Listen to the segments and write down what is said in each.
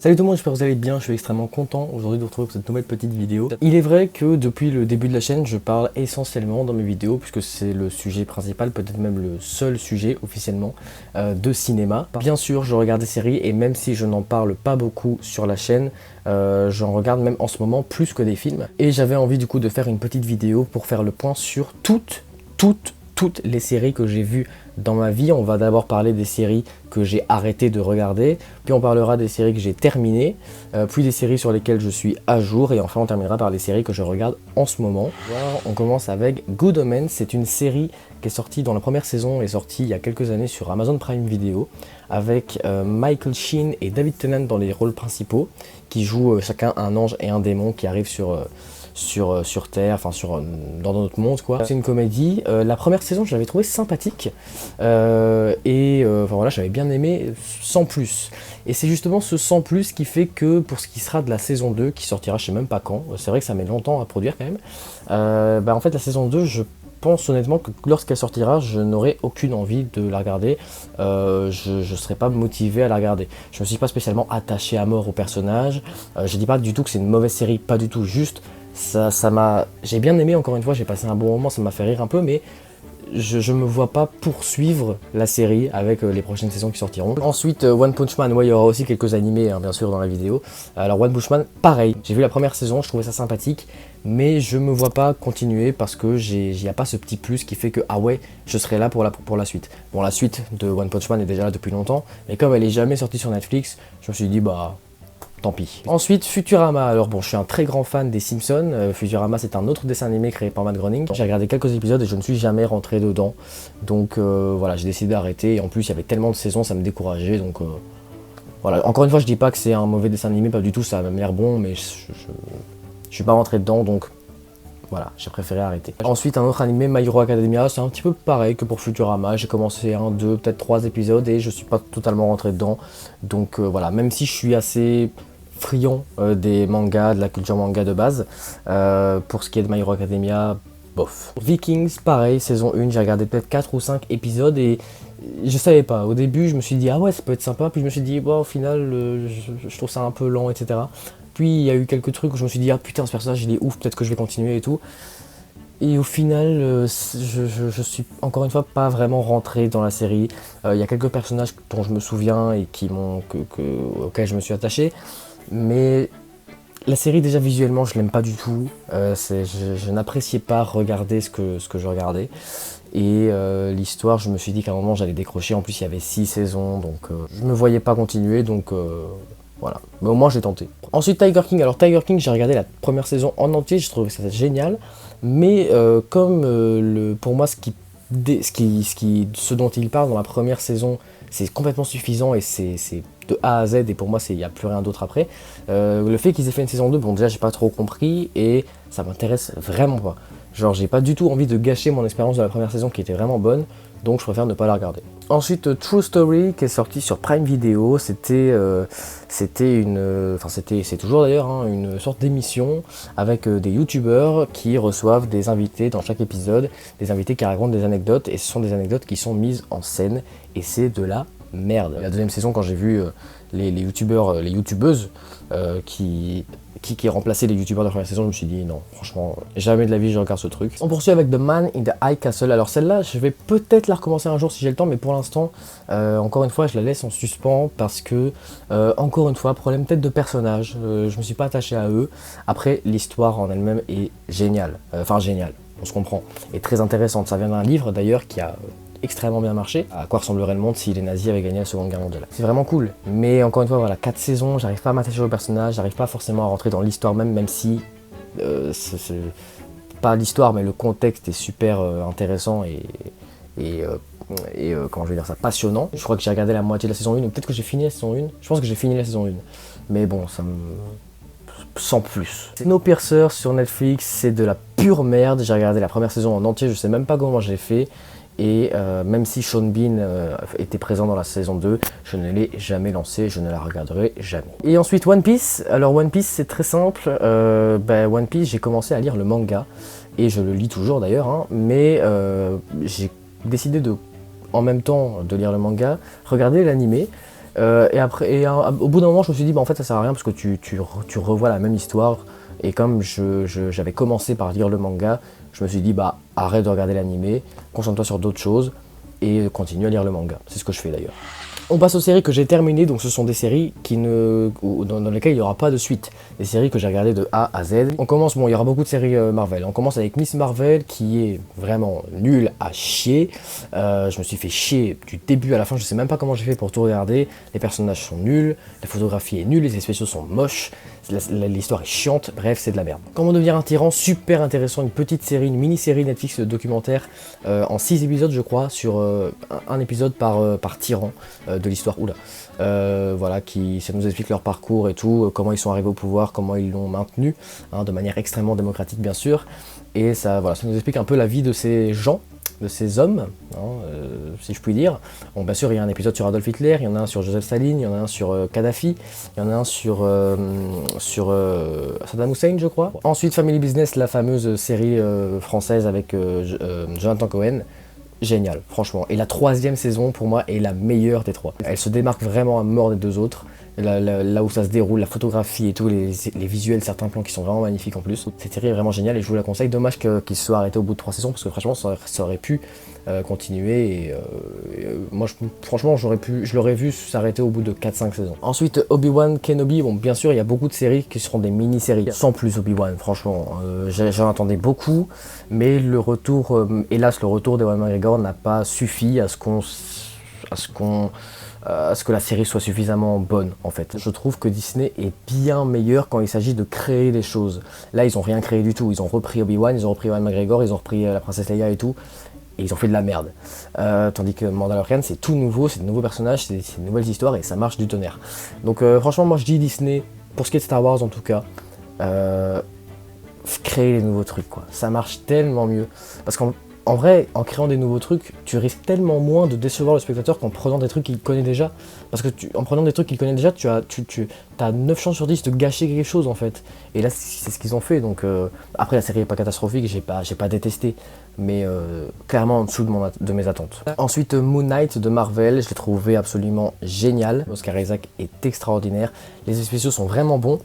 Salut tout le monde, j'espère que vous allez bien, je suis extrêmement content aujourd'hui de vous retrouver pour cette nouvelle petite vidéo. Il est vrai que depuis le début de la chaîne, je parle essentiellement dans mes vidéos, puisque c'est le sujet principal, peut-être même le seul sujet officiellement, de cinéma. Bien sûr, je regarde des séries et même si je n'en parle pas beaucoup sur la chaîne, j'en regarde même en ce moment plus que des films. Et j'avais envie du coup de faire une petite vidéo pour faire le point sur toutes les séries que j'ai vues dans ma vie. On va d'abord parler des séries que j'ai arrêté de regarder, puis on parlera des séries que j'ai terminées, puis des séries sur lesquelles je suis à jour, et enfin on terminera par les séries que je regarde en ce moment. Alors, on commence avec Good Omens. C'est une série qui est sortie dans la première saison, est sortie il y a quelques années sur Amazon Prime Video, avec Michael Sheen et David Tennant dans les rôles principaux, qui jouent chacun un ange et un démon qui arrivent sur Terre, enfin dans notre monde quoi. C'est une comédie. La première saison je l'avais trouvé sympathique enfin voilà, j'avais bien aimé sans plus. Et c'est justement ce sans plus qui fait que pour ce qui sera de la saison 2 qui sortira je sais même pas quand, c'est vrai que ça met longtemps à produire quand même, en fait la saison 2 je pense honnêtement que lorsqu'elle sortira, je n'aurai aucune envie de la regarder, je ne serai pas motivé à la regarder. Je me suis pas spécialement attaché à mort au personnage, je dis pas du tout que c'est une mauvaise série, pas du tout, juste j'ai bien aimé, encore une fois, j'ai passé un bon moment, ça m'a fait rire un peu, mais je me vois pas poursuivre la série avec les prochaines saisons qui sortiront. Ensuite, One Punch Man, ouais, il y aura aussi quelques animés, hein, bien sûr, dans la vidéo. Alors One Punch Man, pareil, j'ai vu la première saison, je trouvais ça sympathique, mais je me vois pas continuer parce que il n'y a pas ce petit plus qui fait que, ah ouais, je serai là pour la suite. Bon, la suite de One Punch Man est déjà là depuis longtemps, mais comme elle est jamais sortie sur Netflix, je me suis dit, bah... tant pis. Ensuite, Futurama. Alors bon, je suis un très grand fan des Simpsons. Futurama, c'est un autre dessin animé créé par Matt Groening. J'ai regardé quelques épisodes et je ne suis jamais rentré dedans. Donc voilà, j'ai décidé d'arrêter. Et en plus, il y avait tellement de saisons, ça me décourageait. Donc voilà. Encore une fois, je dis pas que c'est un mauvais dessin animé, pas du tout. Ça a même l'air bon, mais je suis pas rentré dedans. Donc voilà, j'ai préféré arrêter. Ensuite, un autre animé, My Hero Academia, c'est un petit peu pareil que pour Futurama. J'ai commencé 1, 2, peut-être 3 épisodes et je suis pas totalement rentré dedans. Donc voilà, même si je suis assez friand des mangas, de la culture manga de base, pour ce qui est de My Hero Academia, bof. Vikings, pareil, saison 1, j'ai regardé peut-être 4 ou 5 épisodes et je savais pas. Au début, je me suis dit, ah ouais, ça peut être sympa, puis je me suis dit, bon, au final, je trouve ça un peu lent, etc. Puis il y a eu quelques trucs où je me suis dit, ah putain, ce personnage il est ouf, peut-être que je vais continuer et tout. Et au final, je suis encore une fois pas vraiment rentré dans la série. Il y a quelques personnages dont je me souviens et auxquels je me suis attaché. Mais la série déjà visuellement je l'aime pas du tout, je n'appréciais pas regarder ce que je regardais. Et l'histoire, je me suis dit qu'à un moment j'allais décrocher, en plus il y avait 6 saisons, donc je me voyais pas continuer, donc voilà. Mais au moins j'ai tenté. Ensuite Tiger King, alors Tiger King j'ai regardé la première saison en entier, j'ai trouvé ça génial, mais pour moi ce dont il parle dans la première saison, c'est complètement suffisant et c'est de A à Z et pour moi il n'y a plus rien d'autre après. Le fait qu'ils aient fait une saison 2, bon déjà j'ai pas trop compris et ça m'intéresse vraiment pas. Genre j'ai pas du tout envie de gâcher mon expérience de la première saison qui était vraiment bonne, donc je préfère ne pas la regarder. Ensuite True Story qui est sorti sur Prime Video, c'est toujours d'ailleurs hein, une sorte d'émission avec des youtubeurs qui reçoivent des invités dans chaque épisode, des invités qui racontent des anecdotes et ce sont des anecdotes qui sont mises en scène et c'est de la merde. La deuxième saison, quand j'ai vu les youtubeurs, les youtubeuses qui remplaçaient les youtubeurs de la première saison, je me suis dit non, franchement, jamais de la vie je regarde ce truc. On poursuit avec The Man in the High Castle. Alors celle-là, je vais peut-être la recommencer un jour si j'ai le temps, mais pour l'instant, encore une fois, je la laisse en suspens parce que, encore une fois, problème peut-être de personnage. Je me suis pas attaché à eux. Après, l'histoire en elle-même est géniale. Enfin, géniale, on se comprend. Et très intéressante. Ça vient d'un livre d'ailleurs qui a extrêmement bien marché. À quoi ressemblerait le monde si les nazis avaient gagné la Seconde Guerre mondiale. C'est vraiment cool. Mais encore une fois, voilà, 4 saisons, j'arrive pas à m'attacher au personnage, j'arrive pas forcément à rentrer dans l'histoire même si c'est pas l'histoire, mais le contexte est super intéressant et comment je vais dire ça, passionnant. Je crois que j'ai regardé la moitié de la saison 1, ou peut-être que j'ai fini la saison 1. Je pense que j'ai fini la saison 1. Mais bon, ça me... sans plus. Snowpiercer sur Netflix, c'est de la pure merde. J'ai regardé la première saison en entier, je sais même pas comment j'ai fait. Et même si Sean Bean était présent dans la saison 2, je ne l'ai jamais lancé, je ne la regarderai jamais. Et ensuite One Piece. Alors One Piece c'est très simple, One Piece j'ai commencé à lire le manga, et je le lis toujours d'ailleurs, hein, mais j'ai décidé de, en même temps de lire le manga, regarder l'animé. Et après, au bout d'un moment, je me suis dit, bah, en fait, ça sert à rien parce que tu revois la même histoire. Et comme j'avais commencé par lire le manga, je me suis dit, bah, arrête de regarder l'animé, concentre-toi sur d'autres choses et continue à lire le manga. C'est ce que je fais d'ailleurs. On passe aux séries que j'ai terminées, donc ce sont des séries dans lesquelles il n'y aura pas de suite. Des séries que j'ai regardées de A à Z. On commence, bon, il y aura beaucoup de séries Marvel. On commence avec Miss Marvel, qui est vraiment nulle à chier. Je me suis fait chier du début à la fin, je sais même pas comment j'ai fait pour tout regarder. Les personnages sont nuls, la photographie est nulle, les effets spéciaux sont moches, l'histoire est chiante, bref, c'est de la merde. Comment devenir un tyran, super intéressant, une petite série, une mini-série Netflix documentaire en 6 épisodes, je crois, sur un épisode par tyran de l'histoire, voilà, ça nous explique leur parcours et tout, comment ils sont arrivés au pouvoir, comment ils l'ont maintenu, hein, de manière extrêmement démocratique bien sûr, et ça, voilà, ça nous explique un peu la vie de ces gens, de ces hommes, hein, si je puis dire. Bon, bien sûr, il y a un épisode sur Adolf Hitler, il y en a un sur Joseph Staline, il y en a un sur Kadhafi, il y en a un sur Saddam Hussein, je crois. Ensuite, Family Business, la fameuse série française avec Jonathan Cohen. Génial, franchement. Et la 3e saison, pour moi, est la meilleure des 3. Elle se démarque vraiment à mort des 2 autres. Là où ça se déroule, la photographie et tout, les visuels, certains plans qui sont vraiment magnifiques en plus. Cette série est vraiment géniale et je vous la conseille. Dommage qu'il soit arrêté au bout de 3 saisons parce que franchement, ça aurait pu continuer. Et moi, franchement, je l'aurais vu s'arrêter au bout de 4-5 saisons. Ensuite, Obi-Wan Kenobi. Bon, bien sûr, il y a beaucoup de séries qui seront des mini-séries. Sans plus Obi-Wan, franchement. J'en attendais beaucoup. Mais le retour, hélas, le retour d'Ewan McGregor n'a pas suffi à ce que la série soit suffisamment bonne en fait. Je trouve que Disney est bien meilleur quand il s'agit de créer des choses. Là ils ont rien créé du tout, ils ont repris Obi-Wan, ils ont repris Ewan McGregor, ils ont repris la princesse Leia et tout, et ils ont fait de la merde. Tandis que Mandalorian c'est tout nouveau, c'est de nouveaux personnages, c'est de nouvelles histoires et ça marche du tonnerre. Donc franchement moi je dis Disney, pour ce qui est de Star Wars en tout cas, créer les nouveaux trucs quoi, ça marche tellement mieux. Parce qu'en vrai, en créant des nouveaux trucs, tu risques tellement moins de décevoir le spectateur qu'en prenant des trucs qu'il connaît déjà. Parce que en prenant des trucs qu'il connaît déjà, tu as 9 chances sur 10 de gâcher quelque chose en fait. Et là, c'est ce qu'ils ont fait. Donc après, la série n'est pas catastrophique, j'ai pas détesté. Mais clairement en dessous de mes attentes. Ensuite, Moon Knight de Marvel, je l'ai trouvé absolument génial. Oscar Isaac est extraordinaire. Les effets spéciaux sont vraiment bons.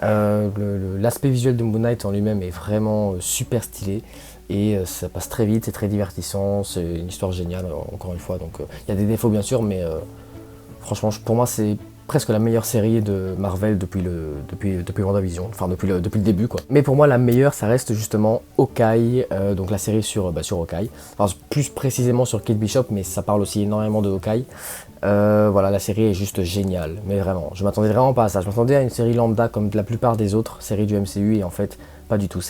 L'aspect visuel de Moon Knight en lui-même est vraiment super stylé. Et ça passe très vite, c'est très divertissant, c'est une histoire géniale, encore une fois. Donc il y a des défauts bien sûr, mais franchement, pour moi, c'est presque la meilleure série de Marvel depuis WandaVision, enfin depuis le début quoi. Mais pour moi, la meilleure, ça reste justement Hawkeye, donc la série sur Hawkeye. Enfin, plus précisément sur Kate Bishop, mais ça parle aussi énormément de Hawkeye. Voilà, la série est juste géniale, mais vraiment, je m'attendais vraiment pas à ça. Je m'attendais à une série lambda comme la plupart des autres séries du MCU, et en fait, pas du tout.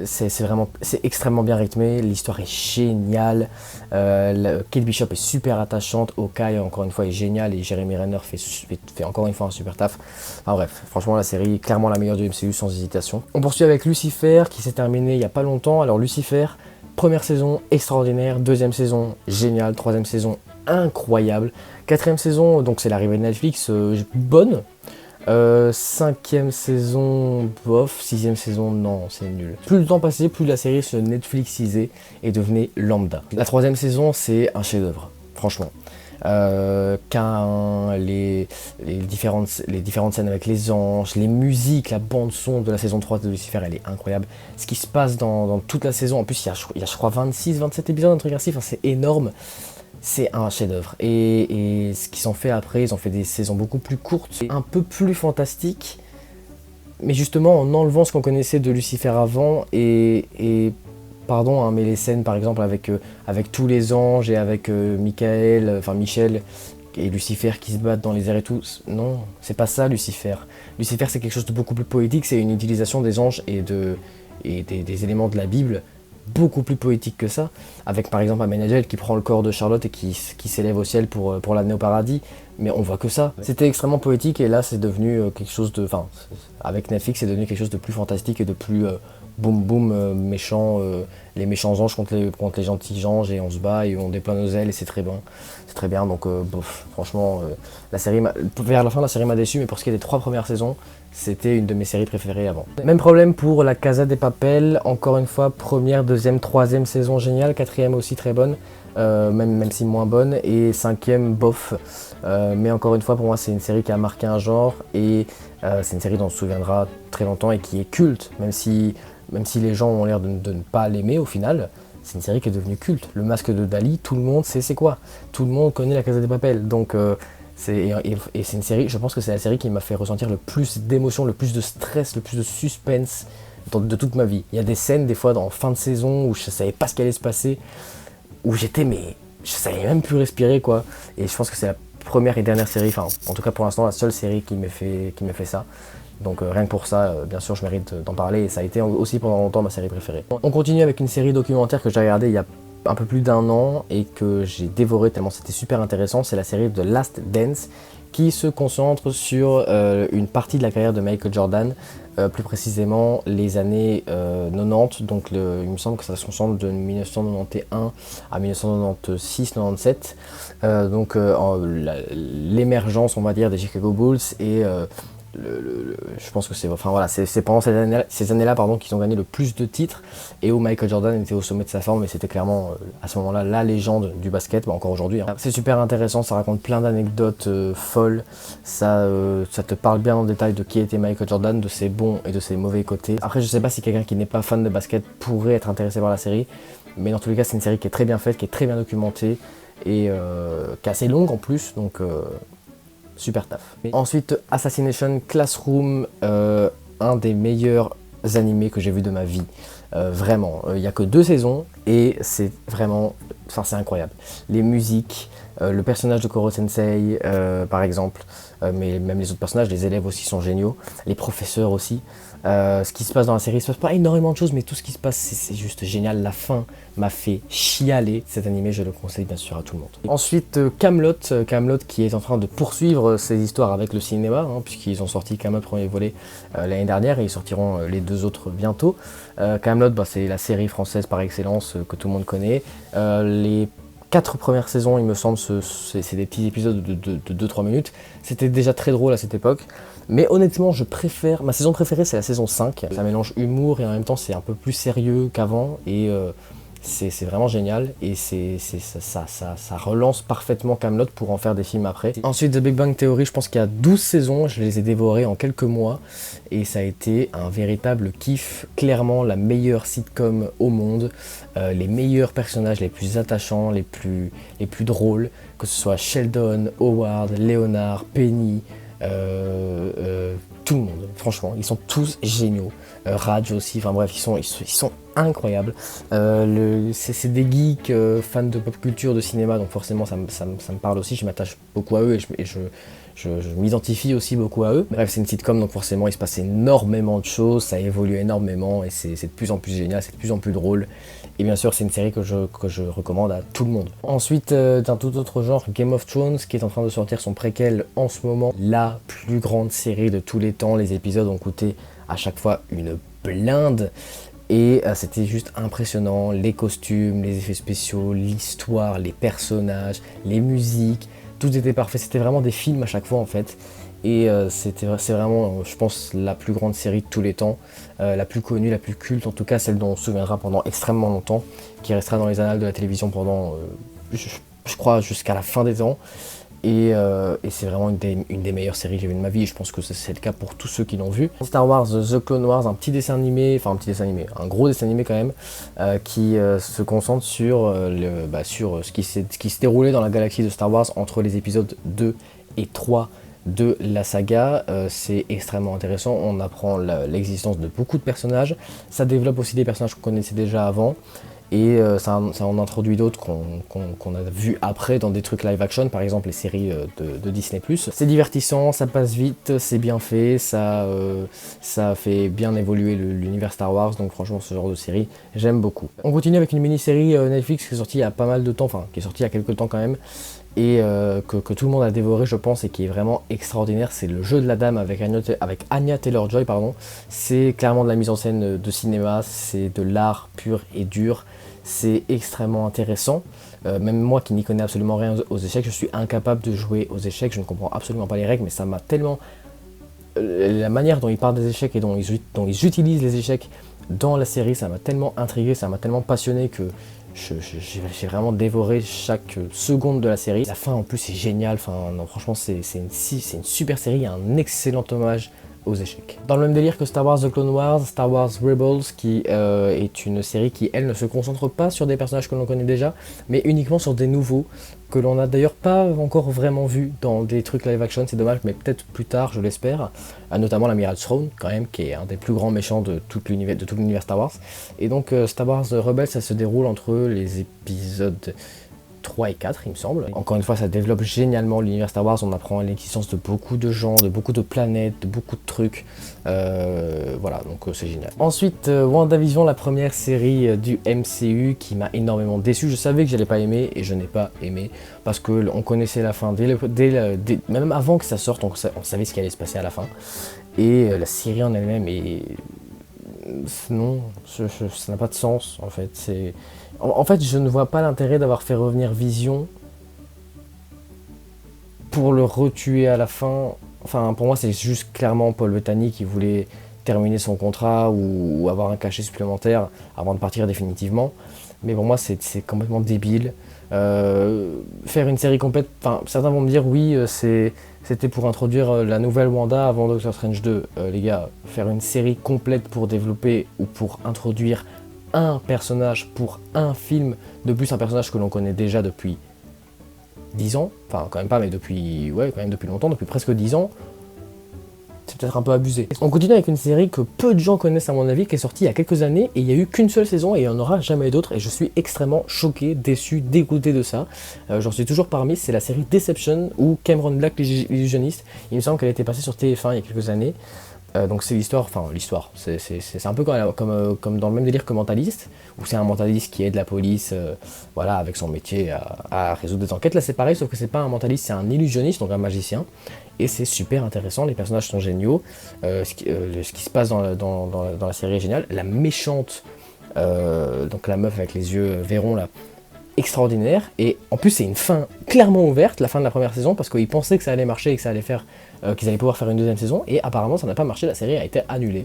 C'est extrêmement bien rythmé, l'histoire est géniale, Kate Bishop est super attachante, Hawkeye encore une fois est génial et Jeremy Renner fait encore une fois un super taf. Enfin bref, franchement la série est clairement la meilleure du MCU sans hésitation. On poursuit avec Lucifer qui s'est terminé il n'y a pas longtemps. Alors Lucifer, première saison extraordinaire, deuxième saison géniale, troisième saison incroyable, quatrième saison donc c'est l'arrivée de Netflix, bonne. 5e saison, bof, 6e saison, non, c'est nul. Plus le temps passait, plus la série se Netflixisait et devenait lambda. La 3e saison, c'est un chef-d'œuvre, franchement. Les différentes scènes avec les anges, les musiques, la bande-son de la saison 3 de Lucifer, elle est incroyable. Ce qui se passe dans toute la saison, en plus, il y a je crois 26-27 épisodes, un truc ainsi, enfin, c'est énorme. C'est un chef-d'œuvre. Et ce qu'ils ont fait après, ils ont fait des saisons beaucoup plus courtes, un peu plus fantastiques, mais justement en enlevant ce qu'on connaissait de Lucifer avant pardon, hein, mais les scènes par exemple avec tous les anges et avec Michel et Lucifer qui se battent dans les airs et tout, non, c'est pas ça Lucifer. Lucifer c'est quelque chose de beaucoup plus poétique, c'est une utilisation des anges et des éléments de la Bible beaucoup plus poétique que ça, avec par exemple Amenadiel qui prend le corps de Charlotte et qui s'élève au ciel pour l'amener au paradis, mais on voit que ça. C'était extrêmement poétique et là c'est devenu quelque chose de... Enfin, avec Netflix c'est devenu quelque chose de plus fantastique et de plus boum boum méchant les méchants anges contre les gentils anges et on se bat et on déploie nos ailes et c'est très bon. C'est très bien, donc franchement, la série vers la fin la série m'a déçu, mais pour ce qui est des 3 premières saisons, c'était une de mes séries préférées avant. Même problème pour La Casa de Papel, encore une fois, première, deuxième, troisième saison géniale, quatrième aussi très bonne, même si moins bonne, et cinquième bof. Mais encore une fois, pour moi, c'est une série qui a marqué un genre, et c'est une série dont on se souviendra très longtemps et qui est culte, même si les gens ont l'air de ne pas l'aimer au final. C'est une série qui est devenue culte. Le Masque de Dali, tout le monde sait c'est quoi. Tout le monde connaît La Casa de Papel. Donc c'est une série, je pense que c'est la série qui m'a fait ressentir le plus d'émotions, le plus de stress, le plus de suspense de toute ma vie. Il y a des scènes, des fois, en fin de saison, où je savais pas ce qui allait se passer, où j'étais, mais je savais même plus respirer, quoi. Et je pense que c'est la première et dernière série, enfin, en tout cas pour l'instant, la seule série qui m'a fait ça. Donc rien que pour ça, bien sûr, je mérite d'en parler et ça a été aussi pendant longtemps ma série préférée. On continue avec une série documentaire que j'ai regardée il y a un peu plus d'1 an et que j'ai dévoré tellement c'était super intéressant. C'est la série The Last Dance qui se concentre sur une partie de la carrière de Michael Jordan, plus précisément les années 90. Donc il me semble que ça se concentre de 1991 à 1996-97. Donc l'émergence, on va dire, des Chicago Bulls et je pense que c'est voilà, pendant ces années-là qu'ils ont gagné le plus de titres et où Michael Jordan était au sommet de sa forme et c'était clairement à ce moment-là la légende du basket, encore aujourd'hui. C'est super intéressant, ça raconte plein d'anecdotes folles, ça te parle bien en détail de qui était Michael Jordan, de ses bons et de ses mauvais côtés. Après je sais pas si quelqu'un qui n'est pas fan de basket pourrait être intéressé par la série, mais dans tous les cas c'est une série qui est très bien faite, qui est très bien documentée et qui est assez longue en plus, donc super taf. Ensuite, Assassination Classroom, un des meilleurs animés que j'ai vu de ma vie. Vraiment, il n'y a que 2 saisons et c'est vraiment, c'est incroyable. Les musiques, le personnage de Koro Sensei, par exemple, mais même les autres personnages, les élèves aussi sont géniaux, les professeurs aussi. Ce qui se passe dans la série, il se passe pas énormément de choses, mais tout ce qui se passe, c'est juste génial. La fin m'a fait chialer. Cet animé, je le conseille bien sûr à tout le monde. Ensuite, Kaamelott qui est en train de poursuivre ses histoires avec le cinéma, puisqu'ils ont sorti Kaamelott premier volet l'année dernière et ils sortiront les 2 autres bientôt. Kaamelott, c'est la série française par excellence que tout le monde connaît. Les 4 premières saisons, il me semble, c'est des petits épisodes de 2-3 minutes. C'était déjà très drôle à cette époque. Mais honnêtement, ma saison préférée, c'est la saison 5. Ça mélange humour et en même temps, c'est un peu plus sérieux qu'avant. Et c'est vraiment génial. Et ça relance parfaitement Kaamelott pour en faire des films après. Ensuite, The Big Bang Theory, je pense qu'il y a 12 saisons. Je les ai dévorées en quelques mois. Et ça a été un véritable kiff. Clairement, la meilleure sitcom au monde. Les meilleurs personnages, les plus attachants, les plus drôles. Que ce soit Sheldon, Howard, Leonard, Penny... tout le monde, franchement, ils sont tous géniaux. Raj aussi, enfin bref, ils sont incroyables. C'est des geeks fans de pop culture, de cinéma, donc forcément ça me parle aussi, je m'attache beaucoup à eux et je m'identifie aussi beaucoup à eux. Bref, c'est une sitcom, donc forcément il se passe énormément de choses, ça évolue énormément et c'est de plus en plus génial, c'est de plus en plus drôle. Et bien sûr, c'est une série que je recommande à tout le monde. Ensuite, d'un tout autre genre, Game of Thrones, qui est en train de sortir son préquel en ce moment. La plus grande série de tous les temps. Les épisodes ont coûté à chaque fois une blinde. Et c'était juste impressionnant. Les costumes, les effets spéciaux, l'histoire, les personnages, les musiques. Tout était parfait. C'était vraiment des films à chaque fois en fait. Et c'est vraiment, je pense, la plus grande série de tous les temps, la plus connue, la plus culte, en tout cas celle dont on se souviendra pendant extrêmement longtemps, qui restera dans les annales de la télévision pendant, je crois, jusqu'à la fin des temps. Et c'est vraiment une des meilleures séries que j'ai vues de ma vie, et je pense que c'est le cas pour tous ceux qui l'ont vu. Star Wars The Clone Wars, un gros dessin animé quand même, qui se concentre sur, sur ce qui se déroulait dans la galaxie de Star Wars entre les épisodes 2 et 3 de la saga. C'est extrêmement intéressant, on apprend l'existence de beaucoup de personnages, ça développe aussi des personnages qu'on connaissait déjà avant, et ça en introduit d'autres qu'on a vu après dans des trucs live action, par exemple les séries de Disney+. C'est divertissant, ça passe vite, c'est bien fait, ça fait bien évoluer l'univers Star Wars, donc franchement ce genre de série, j'aime beaucoup. On continue avec une mini-série Netflix qui est sortie il y a pas mal de temps, enfin qui est sortie il y a quelques temps quand même, et que tout le monde a dévoré je pense et qui est vraiment extraordinaire, c'est Le Jeu de la Dame avec Anya Taylor-Joy, pardon. C'est clairement de la mise en scène de cinéma, c'est de l'art pur et dur, c'est extrêmement intéressant. Même moi qui n'y connais absolument rien aux échecs, je suis incapable de jouer aux échecs, je ne comprends absolument pas les règles, mais ça m'a tellement... La manière dont ils parlent des échecs et dont ils utilisent les échecs dans la série, ça m'a tellement intrigué, ça m'a tellement passionné que j'ai vraiment dévoré chaque seconde de la série. La fin en plus est géniale, enfin, non, franchement c'est une super série, un excellent hommage aux échecs. Dans le même délire que Star Wars The Clone Wars, Star Wars Rebels, qui est une série qui, elle, ne se concentre pas sur des personnages que l'on connaît déjà, mais uniquement sur des nouveaux, que l'on n'a d'ailleurs pas encore vraiment vu dans des trucs live action, c'est dommage, mais peut-être plus tard, je l'espère, notamment l'amiral Thrawn, quand même, qui est un des plus grands méchants de tout l'univers Star Wars. Et donc Star Wars Rebels, ça se déroule entre les épisodes 3 et 4 il me semble. Encore une fois ça développe génialement l'univers Star Wars, on apprend l'existence de beaucoup de gens, de beaucoup de planètes, de beaucoup de trucs, voilà donc c'est génial. Ensuite WandaVision, la première série du MCU qui m'a énormément déçu, je savais que j'allais pas aimer et je n'ai pas aimé parce que on connaissait la fin, même avant que ça sorte on savait ce qui allait se passer à la fin et la série en elle-même est... Non, ça n'a pas de sens en fait. En fait, je ne vois pas l'intérêt d'avoir fait revenir Vision pour le retuer à la fin. Enfin, pour moi, c'est juste clairement Paul Bettany qui voulait terminer son contrat ou avoir un cachet supplémentaire avant de partir définitivement. Mais pour moi, c'est complètement débile. Faire une série complète, enfin, certains vont me dire oui, c'était pour introduire la nouvelle Wanda avant Doctor Strange 2. Les gars, faire une série complète pour développer ou pour introduire un personnage pour un film, de plus un personnage que l'on connaît déjà depuis 10 ans, enfin quand même pas, mais depuis, ouais, quand même depuis longtemps, depuis presque 10 ans, c'est peut-être un peu abusé. On continue avec une série que peu de gens connaissent à mon avis, qui est sortie il y a quelques années, et il n'y a eu qu'une seule saison, et il n'y en aura jamais d'autre, et je suis extrêmement choqué, déçu, dégoûté de ça. J'en suis toujours parmi, c'est la série Deception, ou Cameron Black l'illusionniste. Il me semble qu'elle était passée sur TF1 il y a quelques années. Donc c'est l'histoire, c'est un peu comme dans le même délire que Mentaliste, où c'est un mentaliste qui aide la police, voilà, avec son métier à résoudre des enquêtes. Là c'est pareil, sauf que c'est pas un mentaliste, c'est un illusionniste, donc un magicien, et c'est super intéressant, les personnages sont géniaux, ce qui se passe dans la série est génial. La méchante, donc la meuf avec les yeux verrons là, extraordinaire, et en plus c'est une fin clairement ouverte, la fin de la première saison, parce qu'ils pensaient que ça allait marcher et que ça allait faire qu'ils allaient pouvoir faire une deuxième saison, et apparemment ça n'a pas marché, la série a été annulée.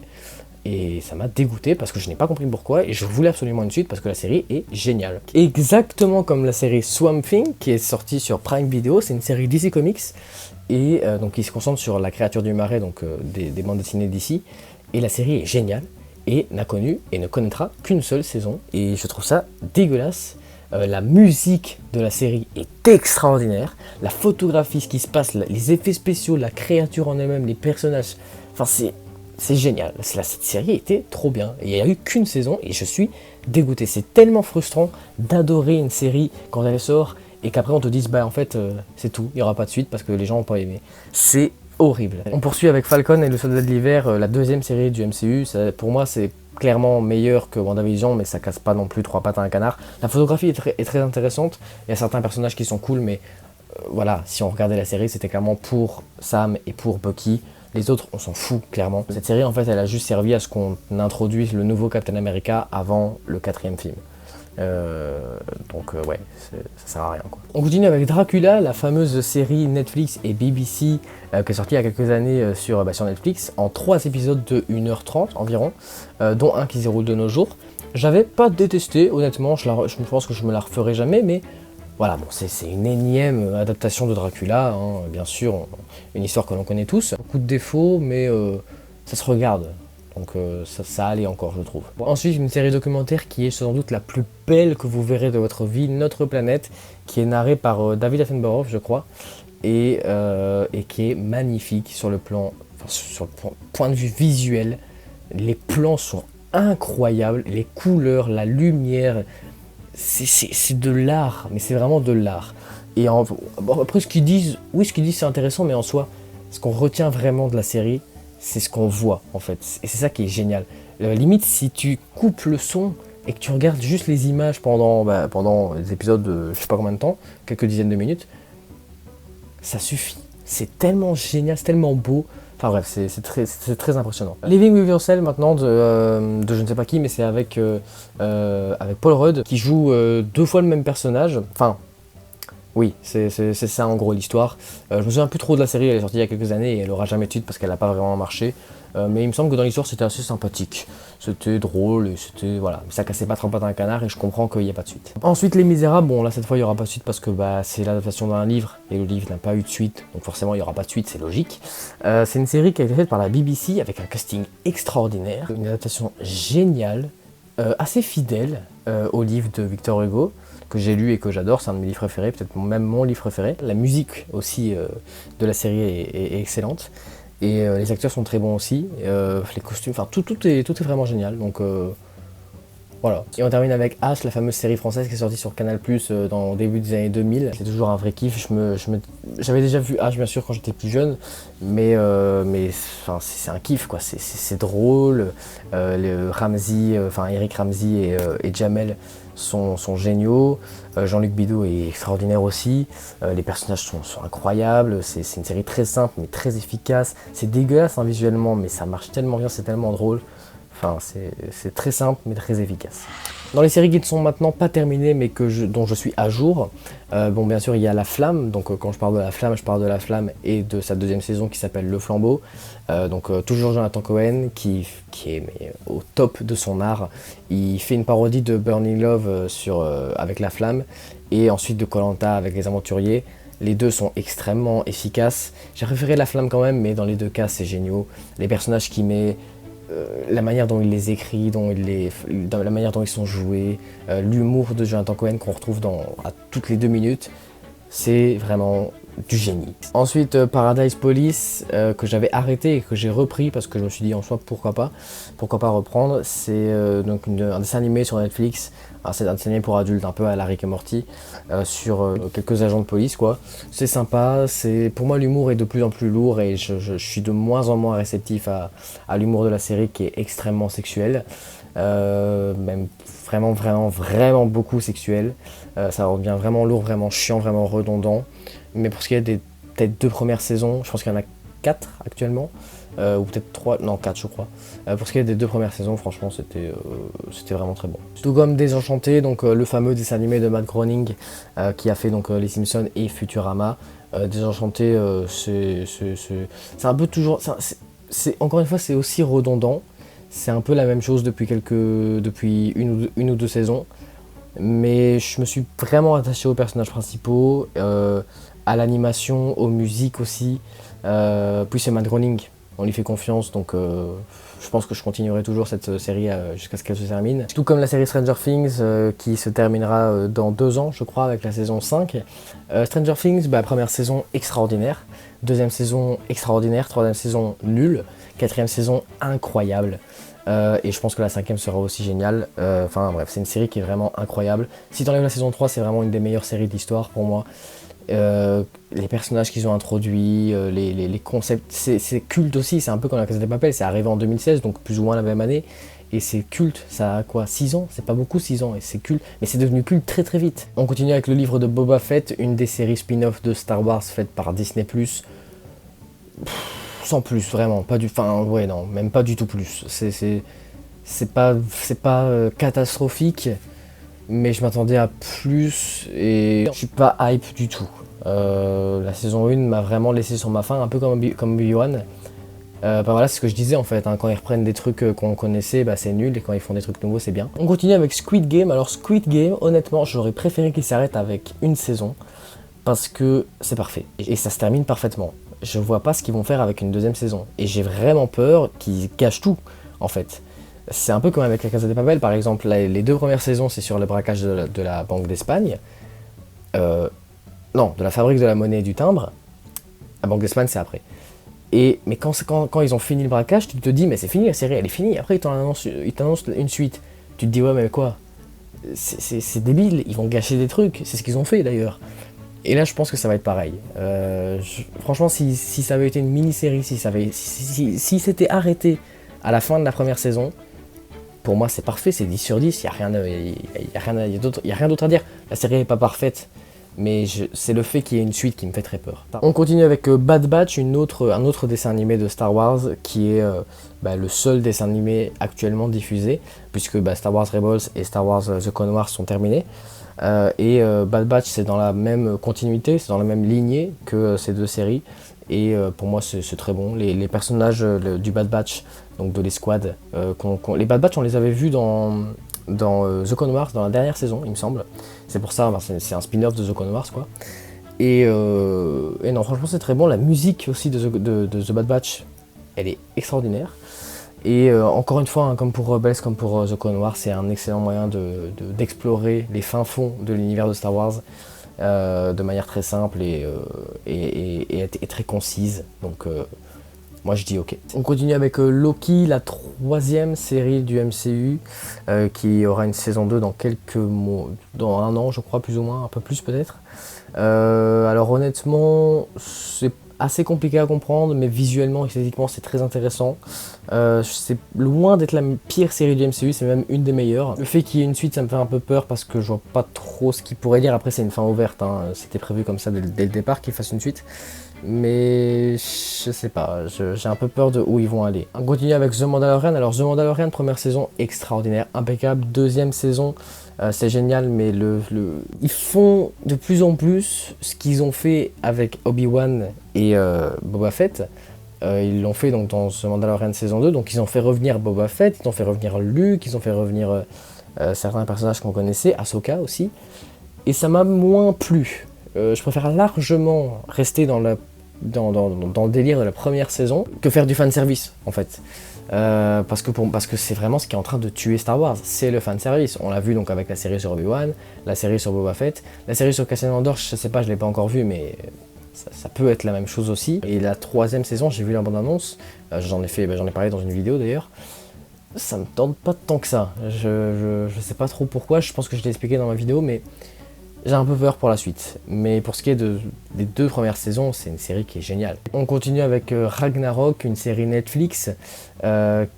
Et ça m'a dégoûté parce que je n'ai pas compris pourquoi, et je voulais absolument une suite parce que la série est géniale. Exactement comme la série Swamp Thing qui est sortie sur Prime Video, c'est une série DC Comics, et donc qui se concentre sur la créature du marais, donc des bandes dessinées d'ici, et la série est géniale, et n'a connu et ne connaîtra qu'une seule saison, et je trouve ça dégueulasse. La musique de la série est extraordinaire, la photographie, ce qui se passe, les effets spéciaux, la créature en elle-même, les personnages, enfin c'est génial. Cette série était trop bien, et il n'y a eu qu'une saison et je suis dégoûté. C'est tellement frustrant d'adorer une série quand elle sort et qu'après on te dise bah en fait c'est tout, il n'y aura pas de suite parce que les gens n'ont pas aimé. C'est horrible. On poursuit avec Falcon et le Soldat de l'Hiver, la deuxième série du MCU. Pour moi c'est clairement meilleur que WandaVision, mais ça casse pas non plus trois pattes à un canard. La photographie est très intéressante, il y a certains personnages qui sont cool, mais voilà, si on regardait la série, c'était clairement pour Sam et pour Bucky. Les autres, on s'en fout, clairement. Cette série, en fait, elle a juste servi à ce qu'on introduise le nouveau Captain America avant le 4e film. Ouais, ça sert à rien, quoi. On continue avec Dracula, la fameuse série Netflix et BBC qui est sortie il y a quelques années sur Netflix, en 3 épisodes de 1h30 environ, dont un qui se déroule de nos jours. J'avais pas détesté, honnêtement, je pense que je me la referai jamais, mais voilà, bon, c'est une énième adaptation de Dracula, hein, bien sûr, une histoire que l'on connaît tous. Beaucoup de défauts, mais ça se regarde. Donc ça allait encore, je trouve. Bon, ensuite, une série documentaire qui est sans doute la plus belle que vous verrez de votre vie, Notre Planète, qui est narrée par David Attenborough, je crois, et qui est magnifique sur le point de vue visuel. Les plans sont incroyables, les couleurs, la lumière, c'est de l'art, mais c'est vraiment de l'art. Et après, ce qu'ils disent c'est intéressant, mais en soi, ce qu'on retient vraiment de la série, c'est ce qu'on voit en fait, et c'est ça qui est génial. Limite, si tu coupes le son et que tu regardes juste les images pendant les épisodes de je sais pas combien de temps, quelques dizaines de minutes, ça suffit. C'est tellement génial, c'est tellement beau. Enfin bref, c'est très impressionnant. Living with Yourself maintenant de je ne sais pas qui, mais c'est avec Paul Rudd qui joue 2 fois le même personnage. Enfin, oui, c'est ça en gros l'histoire. Je me souviens plus trop de la série, elle est sortie il y a quelques années et elle aura jamais de suite parce qu'elle n'a pas vraiment marché. Mais il me semble que dans l'histoire c'était assez sympathique. C'était drôle et c'était voilà, ça cassait pas trop pas d'un canard et je comprends qu'il n'y a pas de suite. Ensuite Les Misérables, bon là cette fois il n'y aura pas de suite parce que bah, c'est l'adaptation d'un livre et le livre n'a pas eu de suite, donc forcément il n'y aura pas de suite, c'est logique. C'est une série qui a été faite par la BBC avec un casting extraordinaire, une adaptation géniale, assez fidèle au livre de Victor Hugo que j'ai lu et que j'adore, c'est un de mes livres préférés, peut-être même mon livre préféré. La musique aussi de la série est excellente. Et les acteurs sont très bons aussi, les costumes, enfin tout est vraiment génial, donc voilà. Et on termine avec H, la fameuse série française qui est sortie sur Canal+, au début des années 2000. C'est toujours un vrai kiff, j'avais déjà vu H bien sûr quand j'étais plus jeune, mais c'est un kiff quoi, c'est drôle, Eric Ramsey et Jamel sont géniaux, Jean-Luc Bidot est extraordinaire aussi, les personnages sont incroyables, c'est une série très simple mais très efficace, c'est dégueulasse hein, visuellement mais ça marche tellement bien, c'est tellement drôle, enfin c'est très simple mais très efficace. Dans les séries qui ne sont maintenant pas terminées mais dont je suis à jour, bon bien sûr il y a La Flamme, donc quand je parle de La Flamme, je parle de La Flamme et de sa 2e saison qui s'appelle Le Flambeau, toujours Jonathan Cohen qui est au top de son art. Il fait une parodie de Burning Love avec La Flamme et ensuite de Koh-Lanta avec Les Aventuriers. Les deux sont extrêmement efficaces. J'ai préféré La Flamme quand même, mais dans les deux cas c'est génial. Les personnages qu'il met, la manière dont il les écrit, la manière dont ils sont joués, l'humour de Jonathan Cohen qu'on retrouve à toutes les 2 minutes, c'est vraiment du génie. Ensuite Paradise Police que j'avais arrêté et que j'ai repris parce que je me suis dit en soi pourquoi pas reprendre. C'est donc un dessin animé sur Netflix, c'est un dessin animé pour adultes un peu à la Rick et Morty sur quelques agents de police quoi. C'est sympa, pour moi l'humour est de plus en plus lourd et je suis de moins en moins réceptif à l'humour de la série qui est extrêmement sexuel, même vraiment beaucoup sexuel. Ça devient vraiment lourd, vraiment chiant, vraiment redondant. Mais pour ce qui est des peut-être 2 premières saisons, je pense qu'il y en a 4 actuellement, ou peut-être 3, non 4 je crois. Pour ce qui est des 2 premières saisons, franchement c'était vraiment très bon. Tout comme Désenchanté, donc le fameux dessin animé de Matt Groening qui a fait donc Les Simpsons et Futurama. Désenchanté, c'est un peu toujours, encore une fois c'est aussi redondant. C'est un peu la même chose depuis une ou deux saisons. Mais je me suis vraiment attaché aux personnages principaux, à l'animation, aux musiques aussi. Puis c'est Matt Groening, on lui fait confiance, donc je pense que je continuerai toujours cette série jusqu'à ce qu'elle se termine. Tout comme la série Stranger Things qui se terminera dans 2 ans, je crois, avec la saison 5. Stranger Things, première saison extraordinaire, 2e saison extraordinaire, 3e saison nulle, 4e saison incroyable. Et je pense que la 5e sera aussi géniale. Enfin bref, c'est une série qui est vraiment incroyable. Si t'enlèves la saison 3, c'est vraiment une des meilleures séries de l'histoire pour moi. Les personnages qu'ils ont introduits, les concepts, c'est culte aussi, c'est un peu comme la Casa de Papel, c'est arrivé en 2016, donc plus ou moins la même année. Et c'est culte, ça a quoi, 6 ans? C'est pas beaucoup 6 ans, et c'est culte, mais c'est devenu culte très très vite. On continue avec le livre de Boba Fett, une des séries spin-off de Star Wars faites par Disney+. Sans plus, vraiment, pas du... Enfin, ouais, non, même pas du tout plus. C'est pas catastrophique, mais je m'attendais à plus, et je suis pas hype du tout. La saison 1 m'a vraiment laissé sur ma faim, un peu comme Obi-Wan. Voilà, c'est ce que je disais en fait, hein, quand ils reprennent des trucs qu'on connaissait, c'est nul, et quand ils font des trucs nouveaux, c'est bien. On continue avec Squid Game. Alors Squid Game, honnêtement, j'aurais préféré qu'il s'arrête avec une saison, parce que c'est parfait, et ça se termine parfaitement. Je vois pas ce qu'ils vont faire avec une 2e saison, et j'ai vraiment peur qu'ils gâchent tout, en fait. C'est un peu comme avec la Casa de Papel, par exemple, les 2 premières saisons, c'est sur le braquage de la Banque d'Espagne, non, de la Fabrique de la Monnaie et du Timbre. La Banque d'Espagne, c'est après. Mais quand ils ont fini le braquage, tu te dis, mais c'est fini, la série, elle est finie. Après, ils t'annoncent une suite. Tu te dis, ouais, mais quoi? C'est débile, ils vont gâcher des trucs. C'est ce qu'ils ont fait, d'ailleurs. Et là, je pense que ça va être pareil. Franchement, si ça avait été une mini-série, si c'était arrêté à la fin de la première saison, pour moi, c'est parfait, c'est 10 sur 10. Il n'y a rien d'autre à dire. La série n'est pas parfaite. mais c'est le fait qu'il y ait une suite qui me fait très peur. On continue avec Bad Batch, un autre dessin animé de Star Wars, qui est le seul dessin animé actuellement diffusé, puisque Star Wars Rebels et Star Wars The Clone Wars sont terminés. Bad Batch, c'est dans la même continuité, c'est dans la même lignée que ces deux séries. Et pour moi, c'est très bon. Les personnages du Bad Batch, donc de l'escouade, les Bad Batch, on les avait vus dans The Clone Wars, dans la dernière saison, il me semble. C'est pour ça, c'est un spin-off de The Clone Wars, quoi. Et non, franchement, c'est très bon. La musique aussi de The Bad Batch, elle est extraordinaire. Et encore une fois, hein, comme pour Rebels, comme pour The Clone Wars, c'est un excellent moyen d'explorer les fins fonds de l'univers de Star Wars de manière très simple et très concise. Donc moi je dis ok. On continue avec Loki, la 3e série du MCU, qui aura une saison 2 dans quelques mois, dans 1 an je crois, plus ou moins, un peu plus peut-être. Alors honnêtement, c'est assez compliqué à comprendre, mais visuellement, esthétiquement, c'est très intéressant. C'est loin d'être la pire série du MCU, c'est même une des meilleures. Le fait qu'il y ait une suite, ça me fait un peu peur parce que je vois pas trop ce qu'il pourrait dire. Après, c'est une fin ouverte, hein. C'était prévu comme ça dès le départ qu'il fasse une suite. Mais je sais pas, j'ai un peu peur de où ils vont aller. On continue avec The Mandalorian. Alors The Mandalorian, première saison extraordinaire, impeccable. Deuxième saison, c'est génial, mais ils font de plus en plus ce qu'ils ont fait avec Obi-Wan et Boba Fett. Ils l'ont fait donc dans The Mandalorian saison 2, donc ils ont fait revenir Boba Fett, ils ont fait revenir Luke, ils ont fait revenir certains personnages qu'on connaissait, Ahsoka aussi, et ça m'a moins plu. Je préfère largement rester dans le délire de la première saison que faire du fanservice en fait. Parce que c'est vraiment ce qui est en train de tuer Star Wars, c'est le fanservice. On l'a vu donc avec la série sur Obi-Wan, la série sur Boba Fett, la série sur Cassian Andor, je sais pas, je l'ai pas encore vue, mais ça peut être la même chose aussi. Et la 3e saison, j'ai vu la bande-annonce, j'en ai parlé dans une vidéo d'ailleurs. Ça me tente pas tant que ça. Je sais pas trop pourquoi, je pense que je l'ai expliqué dans ma vidéo, mais j'ai un peu peur pour la suite. Mais pour ce qui est des 2 premières saisons, c'est une série qui est géniale. On continue avec Ragnarok, une série Netflix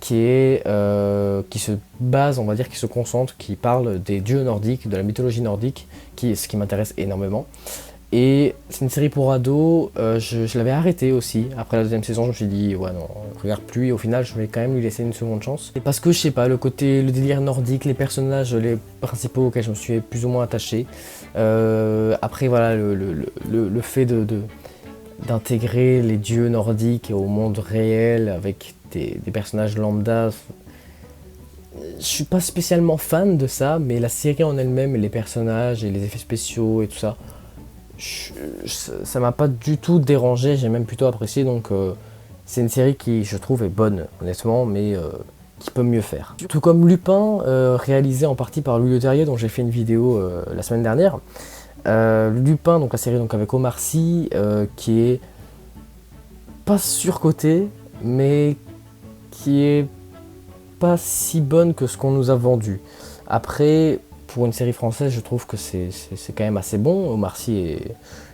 qui se base, on va dire, qui se concentre, qui parle des dieux nordiques, de la mythologie nordique, ce qui m'intéresse énormément. Et c'est une série pour ados, je l'avais arrêté aussi. Après la 2e saison, je me suis dit, ouais non, je regarde plus. Et au final, je vais quand même lui laisser une seconde chance. Et parce que, je sais pas, le délire nordique, les personnages, les principaux auxquels je me suis plus ou moins attaché. Après, voilà, le fait d'intégrer les dieux nordiques au monde réel avec des personnages lambda. Je suis pas spécialement fan de ça, mais la série en elle-même, les personnages et les effets spéciaux et tout ça, ça m'a pas du tout dérangé, j'ai même plutôt apprécié, donc c'est une série qui je trouve est bonne honnêtement, mais qui peut mieux faire. Tout comme Lupin, réalisé en partie par Louis Leterrier, dont j'ai fait une vidéo la semaine dernière. Lupin, donc la série donc avec Omar Sy, qui est pas surcotée, mais qui est pas si bonne que ce qu'on nous a vendu. Après, pour une série française, je trouve que c'est quand même assez bon. Omar Sy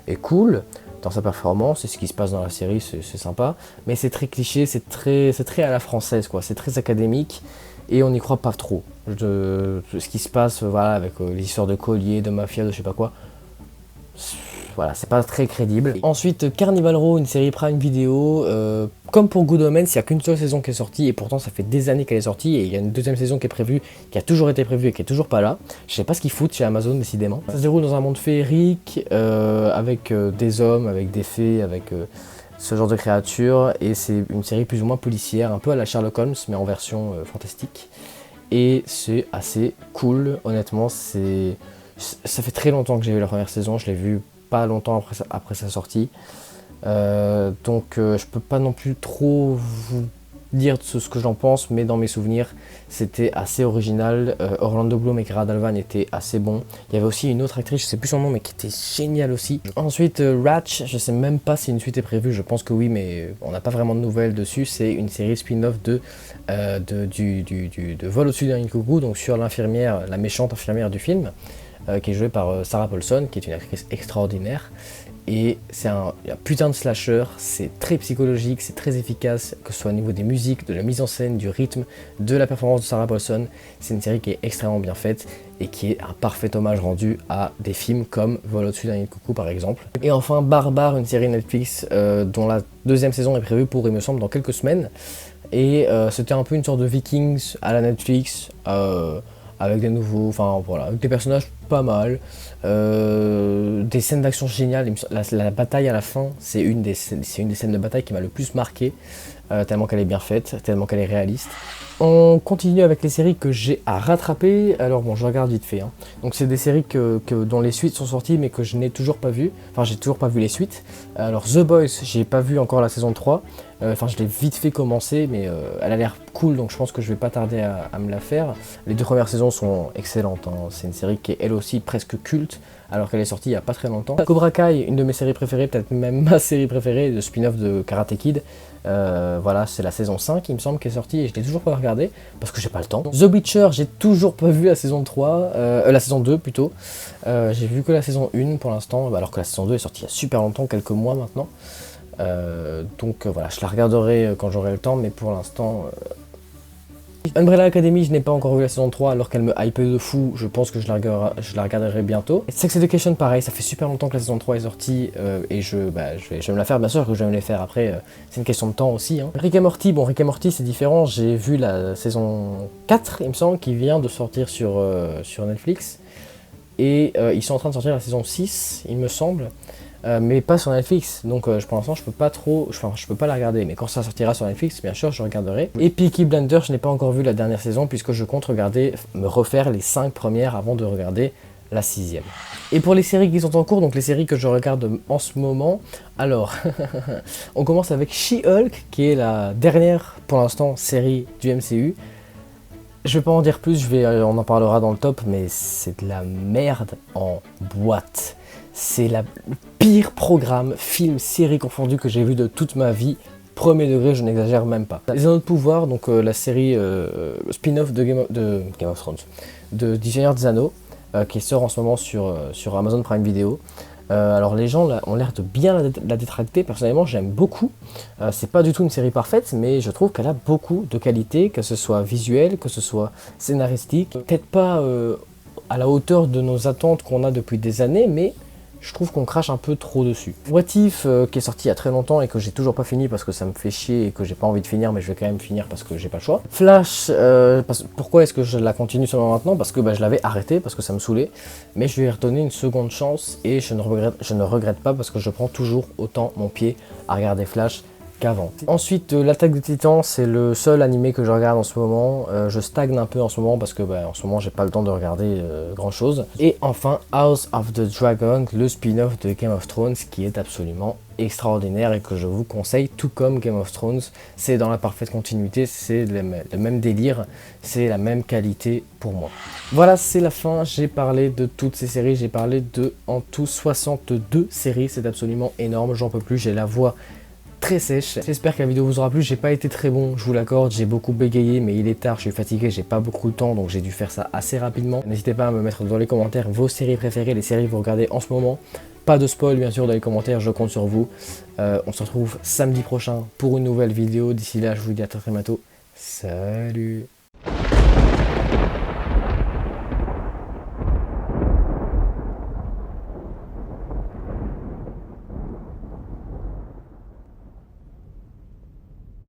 est cool dans sa performance, et ce qui se passe dans la série, c'est sympa. Mais c'est très cliché, c'est très à la française, quoi. C'est très académique, et on n'y croit pas trop. Ce qui se passe, voilà, avec les histoires de colliers, de mafia, de je sais pas quoi. Voilà, c'est pas très crédible. Ensuite, Carnival Row, une série Prime Video. Comme pour Good Omens, il n'y a qu'une seule saison qui est sortie, et pourtant ça fait des années qu'elle est sortie, et il y a une 2e saison qui est prévue, qui a toujours été prévue et qui est toujours pas là. Je sais pas ce qu'ils foutent chez Amazon, décidément. Ça se déroule dans un monde féerique, avec des hommes, avec des fées, avec ce genre de créatures, et c'est une série plus ou moins policière, un peu à la Sherlock Holmes, mais en version fantastique. Et c'est assez cool, honnêtement. Ça fait très longtemps que j'ai vu la première saison, je l'ai vue pas longtemps après sa sortie. Donc je peux pas non plus trop vous dire ce que j'en pense, mais dans mes souvenirs c'était assez original. Orlando Bloom et Cara Delevingne étaient assez bons. Il y avait aussi une autre actrice, je sais plus son nom, mais qui était géniale aussi. Ensuite Ratch, je sais même pas si une suite est prévue, je pense que oui, mais on n'a pas vraiment de nouvelles dessus. C'est une série spin-off de Vol au-dessus d'un coucou, donc sur l'infirmière, la méchante infirmière du film, qui est jouée par Sarah Paulson, qui est une actrice extraordinaire. Et c'est un putain de slasher, c'est très psychologique, c'est très efficace, que ce soit au niveau des musiques, de la mise en scène, du rythme, de la performance de Sarah Paulson. C'est une série qui est extrêmement bien faite et qui est un parfait hommage rendu à des films comme Vol au-dessus d'un nid de coucou par exemple. Et enfin Barbare, une série Netflix dont la deuxième saison est prévue pour, il me semble, dans quelques semaines. Et c'était un peu une sorte de Vikings à la Netflix, avec des nouveaux, enfin voilà, avec des personnages pas mal, des scènes d'action géniales. La bataille à la fin, c'est une des scènes de bataille qui m'a le plus marqué, tellement qu'elle est bien faite, tellement qu'elle est réaliste. On continue avec les séries que j'ai à rattraper. Alors bon, je regarde vite fait, hein. Donc c'est des séries dont les suites sont sorties mais que je n'ai toujours pas vues. Enfin, j'ai toujours pas vu les suites. Alors The Boys, j'ai pas vu encore la saison 3. Enfin, je l'ai vite fait commencer, mais elle a l'air cool, donc je pense que je vais pas tarder à me la faire. Les 2 premières saisons sont excellentes, hein. C'est une série qui est elle aussi presque culte, alors qu'elle est sortie il y a pas très longtemps. Cobra Kai, une de mes séries préférées, peut-être même ma série préférée, le spin-off de Karate Kid. Voilà, c'est la saison 5, il me semble, qui est sortie, et je l'ai toujours pas regardé, parce que j'ai pas le temps. The Witcher, j'ai toujours pas vu la saison 3, la saison 2 plutôt. J'ai vu que la saison 1 pour l'instant, alors que la saison 2 est sortie il y a super longtemps, quelques mois maintenant. Donc voilà, je la regarderai quand j'aurai le temps, mais pour l'instant... Umbrella Academy, je n'ai pas encore vu la saison 3 alors qu'elle me hype de fou, je pense que je la regarderai bientôt. Et Sex Education, pareil, ça fait super longtemps que la saison 3 est sortie et je vais me la faire, bien sûr que je vais me les faire après, c'est une question de temps aussi, hein. Rick et Morty, bon Rick et Morty c'est différent, j'ai vu la saison 4 il me semble, qui vient de sortir sur Netflix, et ils sont en train de sortir la saison 6 il me semble. Mais pas sur Netflix, donc pour l'instant je peux pas la regarder, mais quand ça sortira sur Netflix, bien sûr je regarderai. Et Peaky Blinders, je n'ai pas encore vu la dernière saison puisque je compte me refaire les 5 premières avant de regarder la 6e. Et pour les séries qui sont en cours, donc les séries que je regarde en ce moment, alors on commence avec She-Hulk, qui est la dernière pour l'instant série du MCU. Je vais pas en dire plus, on en parlera dans le top, mais c'est de la merde en boîte. C'est le pire programme, film, série confondue que j'ai vu de toute ma vie. Premier degré, je n'exagère même pas. Les Anneaux de Pouvoir, donc la série spin-off de Game of Thrones, du Seigneur des Anneaux, qui sort en ce moment sur Amazon Prime Video. Alors les gens ont l'air de bien la détracter, personnellement j'aime beaucoup. C'est pas du tout une série parfaite, mais je trouve qu'elle a beaucoup de qualité, que ce soit visuel, que ce soit scénaristique. Peut-être pas à la hauteur de nos attentes qu'on a depuis des années, mais je trouve qu'on crache un peu trop dessus. What If, qui est sorti il y a très longtemps et que j'ai toujours pas fini parce que ça me fait chier et que j'ai pas envie de finir, mais je vais quand même finir parce que j'ai pas le choix. Flash, pourquoi est-ce que je la continue seulement maintenant? Parce que je l'avais arrêté, parce que ça me saoulait, mais je lui ai redonné une seconde chance et je ne regrette pas parce que je prends toujours autant mon pied à regarder Flash qu'avant. Ensuite, l'Attaque des Titans, c'est le seul animé que je regarde en ce moment. Je stagne un peu en ce moment parce que en ce moment j'ai pas le temps de regarder grand chose. Et enfin House of the Dragon, le spin-off de Game of Thrones, qui est absolument extraordinaire et que je vous conseille, tout comme Game of Thrones. C'est dans la parfaite continuité, c'est le même délire, c'est la même qualité pour moi. Voilà, c'est la fin, j'ai parlé de toutes ces séries, j'ai parlé de en tout 62 séries, c'est absolument énorme, j'en peux plus, j'ai la voix très sèche. J'espère que la vidéo vous aura plu, j'ai pas été très bon, je vous l'accorde, j'ai beaucoup bégayé, mais il est tard, je suis fatigué, j'ai pas beaucoup de temps, donc j'ai dû faire ça assez rapidement. N'hésitez pas à me mettre dans les commentaires vos séries préférées, les séries que vous regardez en ce moment. Pas de spoil bien sûr dans les commentaires, je compte sur vous. On se retrouve samedi prochain pour une nouvelle vidéo. D'ici là, je vous dis à très bientôt. Salut!